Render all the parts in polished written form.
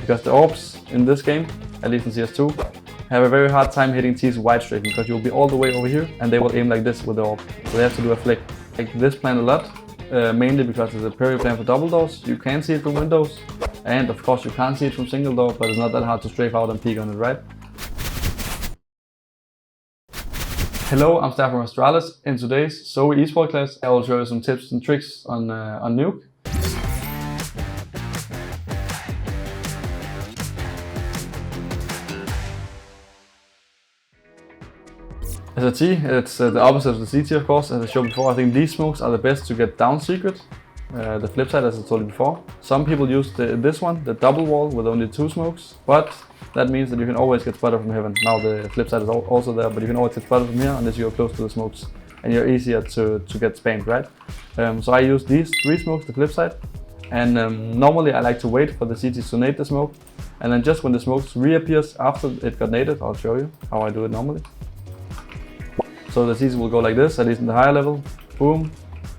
because the orbs in this game, at least in CS2, have a very hard time hitting T's wide strafing because you'll be all the way over here and they will aim like this with the orb. So they have to do a flick. Like this plan a lot, mainly because it's a perfect plan for double doors. You can see it from windows, and of course you can't see it from single door, but it's not that hard to strafe out and peek on it, right? Hello, I'm Staehr from Astralis. In today's ZOWIE Esports class, I will show you some tips and tricks on Nuke. As a T, it's the opposite of the CT, of course. As I showed before, I think these smokes are the best to get down secret. The Flipside, as I told you before. Some people use this one, the double wall with only 2 smokes, but that means that you can always get spotted from heaven. Now the Flipside is also there, but you can always get spotted from here unless you are close to the smokes, and you're easier to get spammed, right? So I use these 3 smokes, the Flipside, and normally I like to wait for the CTs to nade the smoke, and then just when the smokes reappears after it got naded, I'll show you how I do it normally. So the CTs will go like this, at least in the higher level. Boom.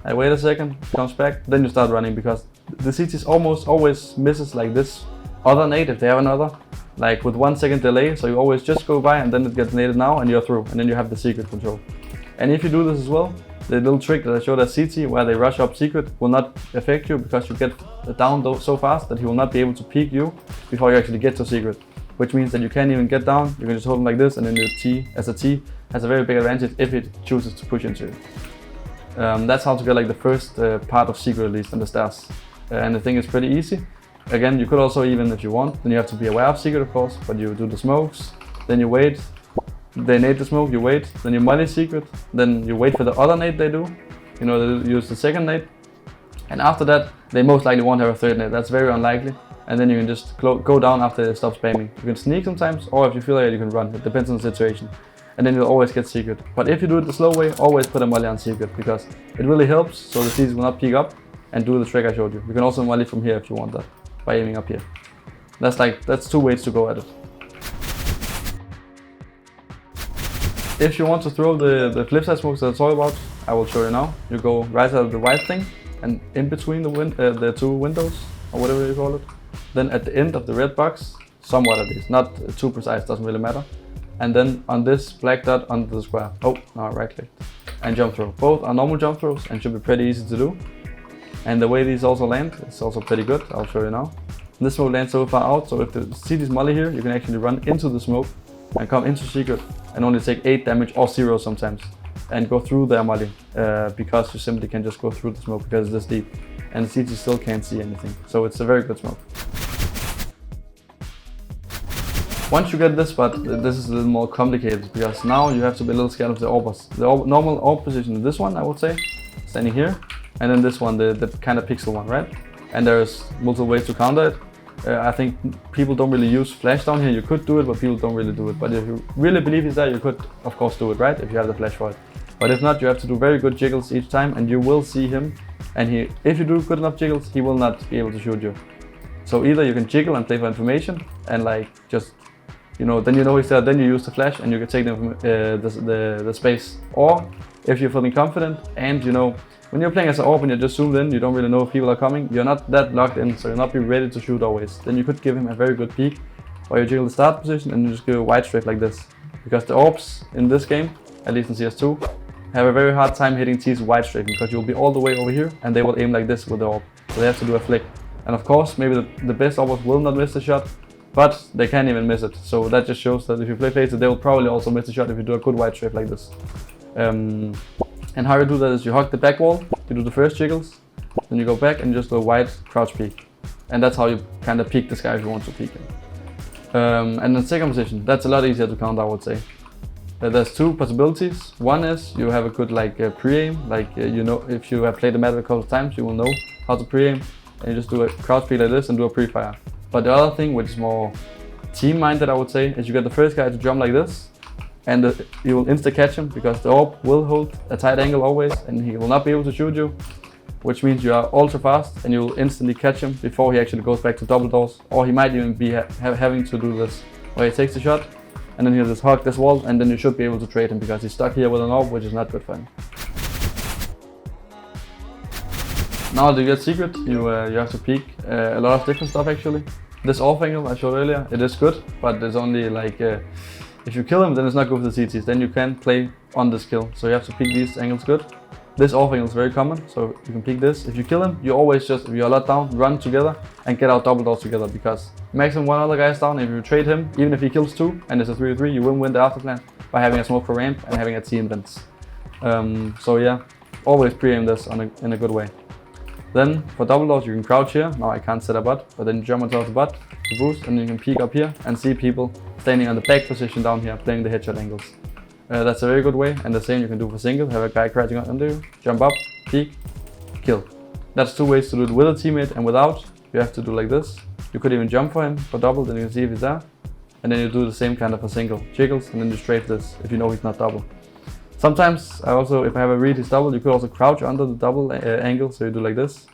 I wait a second, comes back, then you start running because the CTs almost always misses like this other nade if they have another, like with 1 second delay. So you always just go by and then it gets naded now and you're through, and then you have the secret control. And if you do this as well, the little trick that I showed at CT where they rush up secret will not affect you because you get down so fast that he will not be able to peek you before you actually get to secret. Which means that you can't even get down, you can just hold him like this, and then your T, as a T, has a very big advantage if it chooses to push into you. That's how to get like the first part of secret, at least in the stairs. And the thing is pretty easy. Again, you could also, even if you want, then you have to be aware of secret, of course, but you do the smokes, then you wait, they nade the smoke, you wait, then you molly secret, then you wait for the other nade they do, you know, they use the second nade, and after that, they most likely won't have a third nade, that's very unlikely. And then you can just go down after they stop spamming. You can sneak sometimes, or if you feel like it, you can run. It depends on the situation. And then you'll always get secret. But if you do it the slow way, always put a molly on secret because it really helps so the CTs will not peek up and do the trick I showed you. You can also molly from here if you want that, by aiming up here. That's 2 ways to go at it. If you want to throw the Flipside smokes that I told about, I will show you now. You go right out of the white thing and in between the 2 windows, or whatever you call it. Then at the end of the red box, somewhat at least, not too precise, doesn't really matter. And then on this black dot under the square. Oh, no, I right clicked. And jump throw. Both are normal jump throws and should be pretty easy to do. And the way these also land is also pretty good. I'll show you now. And this smoke lands so far out, so if the CT's molly here, you can actually run into the smoke and come into secret and only take 8 damage or 0 sometimes. And go through their molly because you simply can just go through the smoke because it's this deep. And the CT still can't see anything. So it's a very good smoke. Once you get this spot, this is a little more complicated because now you have to be a little scared of the orbers. The normal orb position is this one, I would say, standing here, and then this one, the kind of pixel one, right? And there's multiple ways to counter it. I think people don't really use flash down here. You could do it, but people don't really do it. But if you really believe he's there, you could, of course, do it, right? If you have the flash for it. But if not, you have to do very good jiggles each time, and you will see him. And if you do good enough jiggles, he will not be able to shoot you. So either you can jiggle and play for information, and like just, you know, then you know he's there, then you use the flash and you can take the space. Or if you're feeling confident and you know, when you're playing as an orb and you're just zoomed in, you don't really know if people are coming, you're not that locked in, so you'll not be ready to shoot always. Then you could give him a very good peek, or you jiggle the start position and you just go wide strafe like this. Because the orbs in this game, at least in CS2, have a very hard time hitting T's wide strafing because you'll be all the way over here and they will aim like this with the orb. So they have to do a flick. And of course, maybe the best orbers will not miss the shot, but they can't even miss it. So that just shows that if you play later, they will probably also miss the shot if you do a good wide strafe like this. And how you do that is you hug the back wall, you do the first jiggles, then you go back and just do a wide crouch peek. And that's how you kind of peek this guy if you want to peek him. And the second position, that's a lot easier to count, I would say. There's 2 possibilities. One is you have a good pre-aim, you know, if you have played the map a couple of times, you will know how to pre-aim. And you just do a crouch peek like this and do a pre-fire. But the other thing, which is more team-minded, I would say, is you get the first guy to jump like this, and you will insta-catch him because the orb will hold a tight angle always, and he will not be able to shoot you, which means you are ultra fast, and you will instantly catch him before he actually goes back to double doors, or he might even be having to do this, where he takes the shot, and then he'll just hug this wall, and then you should be able to trade him because he's stuck here with an orb, which is not good for him. Now to get secret, you have to peek a lot of different stuff actually. This off angle I showed earlier, it is good, but it's only like, if you kill him, then it's not good for the CTs. Then you can play on this kill. So you have to pick these angles good. This off angle is very common, so you can pick this. If you kill him, you always just, if you're a lot down, run together and get out double doors together, because maximum one other guy is down. If you trade him, even if he kills 2 and it's a 3v3, you will win the Afterplant by having a smoke for ramp and having a team vents. So yeah, always pre-aim this in a good way. Then for double doors, you can crouch here. Now I can't set a butt, but then you jump on top of the butt to boost, and you can peek up here and see people standing on the back position down here playing the headshot angles. That's a very good way, and the same you can do for single. Have a guy crouching under you, jump up, peek, kill. That's 2 ways to do it with a teammate, and without, you have to do like this. You could even jump for him for double, then you can see if he's there. And then you do the same kind of a single, jiggles, and then you strafe this if you know he's not double. Sometimes I also, if I have a read he's double, you could also crouch under the double angle, so you do like this.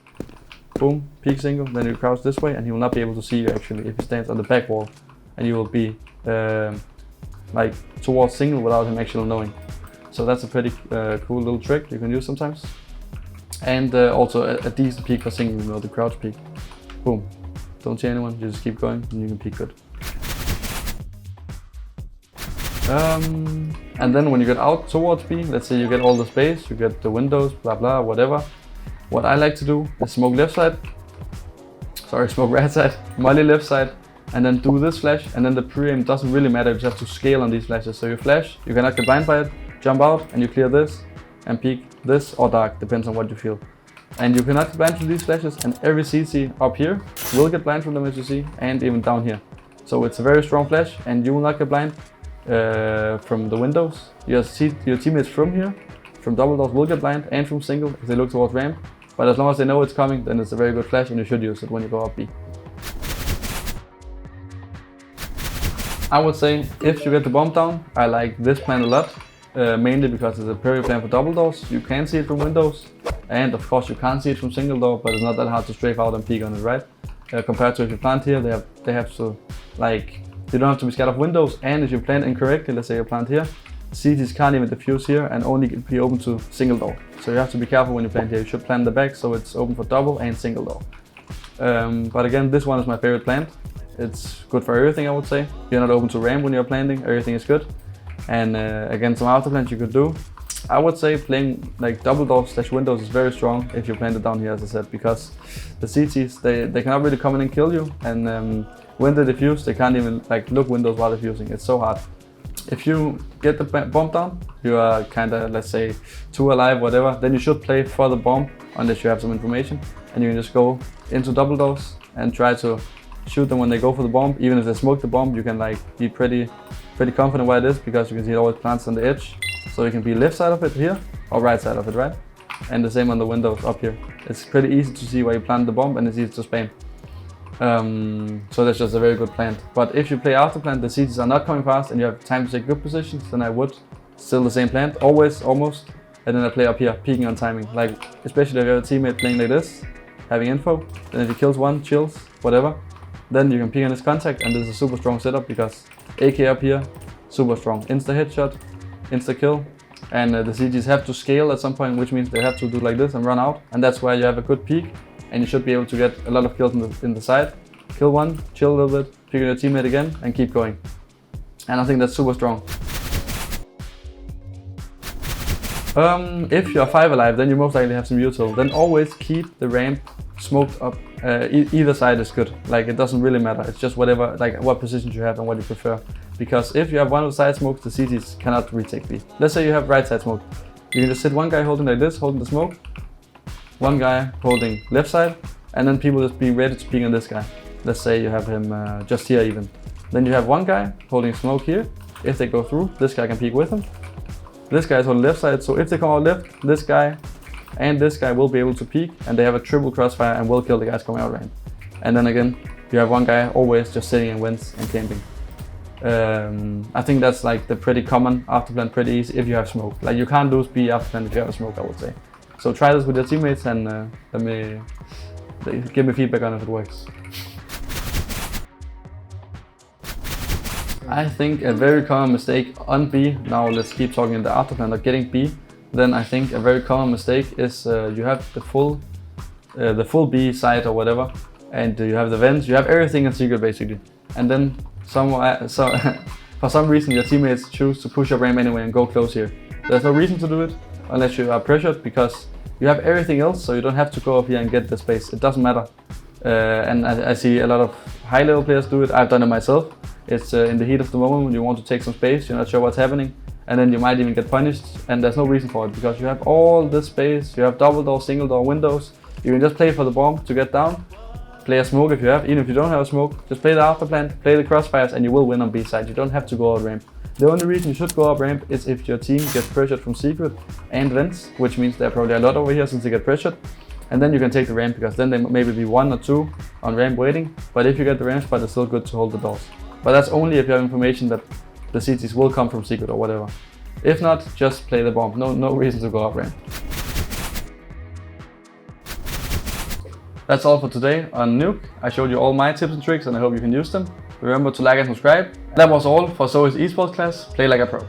Boom, peek single, then you crouch this way, and he will not be able to see you actually if he stands on the back wall, and you will be like towards single without him actually knowing. So that's a pretty cool little trick you can use sometimes. And also a decent peek for single, you know, the crouch peek. Boom, don't see anyone, you just keep going and you can peek good. And then when you get out towards B, let's say you get all the space, you get the windows, blah blah, whatever. What I like to do is smoke left side, smoke right side, molly left side, and then do this flash, and then the pre-aim doesn't really matter, you just have to scale on these flashes. So you flash, you cannot get blind by it, jump out, and you clear this, and peek this or dark, depends on what you feel. And you cannot get blind from these flashes, and every CC up here will get blind from them, as you see, and even down here. So it's a very strong flash, and you will not get blind from the windows. Your teammates from here, from double doors, will get blind, and from single if they look towards ramp. But as long as they know it's coming, then it's a very good flash, and you should use it when you go up B. I would say if you get the bomb down, I like this plan a lot, mainly because it's a perfect plan for double doors. You can see it from windows, and of course you can't see it from single door, but it's not that hard to strafe out and peek on it, right? Compared to if you plant here, they have to, like, you don't have to be scared of windows, and if you plant incorrectly, let's say you plant here, CTs can't even defuse here and only be open to single door. So you have to be careful when you plant here. You should plant the back so it's open for double and single door. But again, this one is my favorite plant. It's good for everything, I would say. You're not open to ramp when you're planting, everything is good. And again, some Afterplant you could do. I would say playing like double door / windows is very strong if you plant it down here, as I said, because the CTs, they cannot really come in and kill you. And when they defuse, they can't even like look windows while defusing. It's so hard. If you get the bomb down, you are kind of, let's say, 2 alive, whatever, then you should play for the bomb unless you have some information. And you can just go into double doors and try to shoot them when they go for the bomb. Even if they smoke the bomb, you can like be pretty confident where it is, because you can see it always plants on the edge. So you can be left side of it here or right side of it, right? And the same on the windows up here. It's pretty easy to see where you plant the bomb, and it's easy to spam. So that's just a very good plant. But if you play Afterplant, the CTs are not coming fast and you have time to take good positions, then I would still the same plant, always, almost. And then I play up here, peeking on timing. Like, especially if you have a teammate playing like this, having info, then if he kills one, chills, whatever, then you can peek on his contact, and this is a super strong setup because AK up here, super strong. Insta headshot, insta kill, and the CTs have to scale at some point, which means they have to do like this and run out, and that's why you have a good peek. And you should be able to get a lot of kills in the side. Kill one, chill a little bit, pick on your teammate again, and keep going. And I think that's super strong. If you're 5 alive, then you most likely have some util. Then always keep the ramp smoked up. Either side is good. Like, it doesn't really matter. It's just whatever, like what positions you have and what you prefer. Because if you have one of the side smokes, the CTs cannot retake B. Let's say you have right side smoke. You can just sit one guy holding like this, holding the smoke. One guy holding left side, and then people just be ready to peek on this guy. Let's say you have him just here even. Then you have one guy holding smoke here. If they go through, this guy can peek with him. This guy is holding left side, so if they come out left, this guy and this guy will be able to peek, and they have a triple crossfire and will kill the guys coming out ramp. And then again, you have one guy always just sitting in vents and camping. I think that's like the pretty common Afterplant, pretty easy if you have smoke. Like, you can't lose B Afterplant if you have a smoke, I would say. So try this with your teammates and give me feedback on if it works. I think a very common mistake on B, now let's keep talking in the Afterplant of getting B, then I think a very common mistake is you have the full B side or whatever, and you have the vents, you have everything in secret basically. And then for some reason your teammates choose to push your ramp anyway and go close here. There's no reason to do it unless you are pressured, because you have everything else, so you don't have to go up here and get the space. It doesn't matter. And I see a lot of high level players do it. I've done it myself. It's in the heat of the moment when you want to take some space, you're not sure what's happening, and then you might even get punished, and there's no reason for it because you have all this space, you have double door, single door windows. You can just play for the bomb to get down, play a smoke if you have, even if you don't have a smoke, just play the Afterplant, play the crossfires, and you will win on B side. You don't have to go out ramp. The only reason you should go up ramp is if your team gets pressured from secret and vents, which means there are probably a lot over here since they get pressured. And then you can take the ramp, because then they maybe be 1 or 2 on ramp waiting. But if you get the ramp spot, it's still good to hold the doors. But that's only if you have information that the CTs will come from secret or whatever. If not, just play the bomb. No reason to go up ramp. That's all for today on Nuke. I showed you all my tips and tricks, and I hope you can use them. Remember to like and subscribe. That was all for ZOWIE's esports class. Play like a pro.